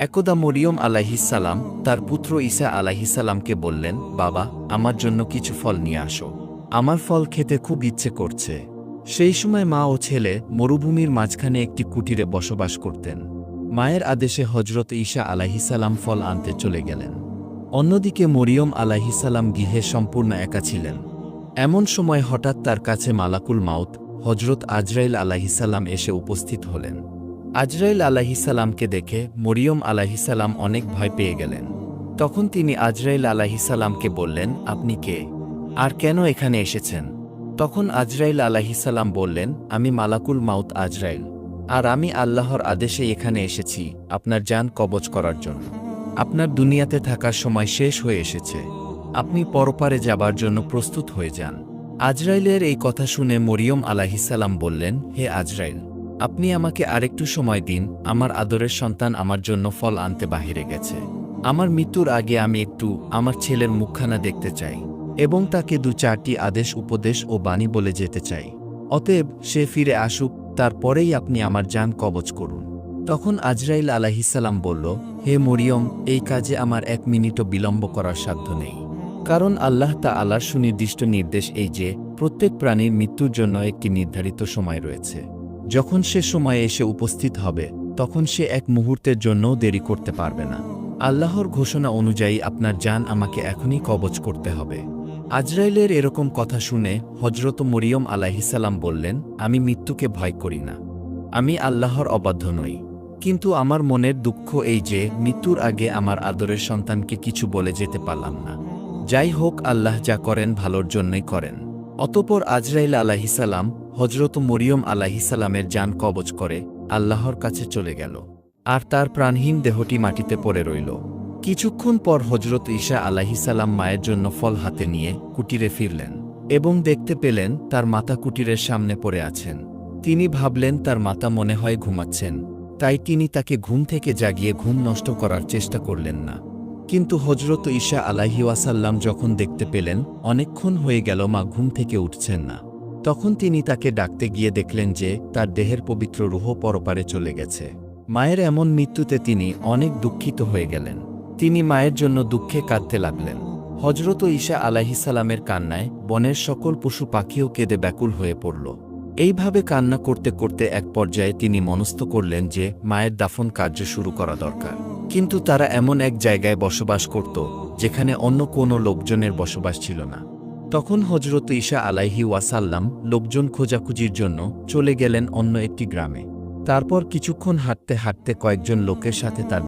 একদা মরিয়ম আলাইহিসসালাম তার পুত্র ঈসা আলাইহিসসালামকে বললেন, বাবা, আমার জন্য কিছু ফল নিয়ে আসো। আমার ফল খেতে খুব ইচ্ছে করছে। সেই সময় মা ও ছেলে মরুভূমির মাঝখানে একটি কুটিরে বসবাস করতেন। মায়ের আদেশে হজরত ঈসা আলাইহিসসালাম ফল আনতে চলে গেলেন। অন্যদিকে মরিয়ম আলাইহিসসালাম গৃহে সম্পূর্ণ একা ছিলেন। এমন সময় হঠাৎ তার কাছে মালাকুল মাউত হজরত আজরাইল আলাইহিসসালাম এসে উপস্থিত হলেন। আজরাইল আলাইহিসসালামকে দেখে মরিয়ম আলাইহিসসালাম অনেক ভয় পেয়ে গেলেন। তখন তিনি আজরাইল আলাইহিসসালামকে বললেন, আপনি কে, আর কেন এখানে এসেছেন? তখন আজরাইল আলাইহিসসালাম বললেন, আমি মালাকুল মাউত আজরাইল, আর আমি আল্লাহর আদেশে এখানে এসেছি আপনার জান কবজ করার জন্য। আপনার দুনিয়াতে থাকার সময় শেষ হয়ে এসেছে। আপনি পরপারে যাবার জন্য প্রস্তুত হয়ে যান। আজরাইলের এই কথা শুনে মরিয়ম আলাইহিসসালাম বললেন, হে আজরাইল, আপনি আমাকে আরেকটু সময় দিন। আমার আদরের সন্তান আমার জন্য ফল আনতে বাহিরে গেছে। আমার মৃত্যুর আগে আমি একটু আমার ছেলের মুখখানা দেখতে চাই এবং তাকে 2-4টি আদেশ উপদেশ ও বাণী বলে যেতে চাই। অতএব সে ফিরে আসুক, তারপরেই আপনি আমার জান কবজ করুন। তখন আজরাইল আলাইহিসসালাম বলল, হে মরিয়ম, এই কাজে আমার 1 মিনিটও বিলম্ব করার সাধ্য নেই। কারণ আল্লাহ তাআলার সুনির্দিষ্ট নির্দেশ এই যে প্রত্যেক প্রাণীর মৃত্যুর জন্য একটি নির্ধারিত সময় রয়েছে। যখন সে সময়ে এসে উপস্থিত হবে, তখন সে 1 মুহূর্তের জন্যও দেরি করতে পারবে না। আল্লাহর ঘোষণা অনুযায়ী আপনার জান আমাকে এখনই কবজ করতে হবে। আজরাইলের এরকম কথা শুনে হজরত মরিয়ম আলাইহিসসালাম বললেন, আমি মৃত্যুকে ভয় করি না। আমি আল্লাহর অবাধ্য নই। কিন্তু আমার মনের দুঃখ এই যে মৃত্যুর আগে আমার আদরের সন্তানকে কিছু বলে যেতে পারলাম না। যাই হোক, আল্লাহ যা করেন ভালোর জন্যই করেন। অতঃপর আজরাইল আলাইহিসসালাম হজরত মরিয়ম আলাইহিসসালামের জান কবজ করে আল্লাহর কাছে চলে গেল, আর তার প্রাণহীন দেহটি মাটিতে পড়ে রইল। কিছুক্ষণ পর হজরত ঈসা আলাইহিসসালাম মায়ের জন্য ফল হাতে নিয়ে কুটিরে ফিরলেন এবং দেখতে পেলেন তার মাতা কুটিরের সামনে পড়ে আছেন। তিনি ভাবলেন তার মাতা মনে হয় ঘুমাচ্ছেন, তাই তিনি তাকে ঘুম থেকে জাগিয়ে ঘুম নষ্ট করার চেষ্টা করলেন না। কিন্তু হজরত ঈসা আলাইহিওয়াসাল্লাম যখন দেখতে পেলেন অনেকক্ষণ হয়ে গেল মা ঘুম থেকে উঠছেন না, তখন তিনি তাকে ডাকতে গিয়ে দেখলেন যে তার দেহের পবিত্র রূহ পরপারে চলে গেছে। মায়ের এমন মৃত্যুতে তিনি অনেক দুঃখিত হয়ে গেলেন। তিনি মায়ের জন্য দুঃখে কাঁদতে লাগলেন। হজরত ঈসা আলাইহিসসালামের কান্নায় বনের সকল পশু পাখিও কেঁদে ব্যাকুল হয়ে পড়ল। এইভাবে কান্না করতে করতে এক পর্যায়ে তিনি মনস্থ করলেন যে মায়ের দাফন কার্য শুরু করা দরকার। কিন্তু তারা এমন এক জায়গায় বসবাস করত যেখানে অন্য কোনো লোকজনের বসবাস ছিল না। তখন হজরত ঈসা আলাইহি ওয়াসাল্লাম লোকজন খোঁজাখুঁজির জন্য চলে গেলেন অন্য একটি গ্রামে। তারপর কিছুক্ষণ হাঁটতে হাঁটতে কয়েকজন লোকের সাথে তার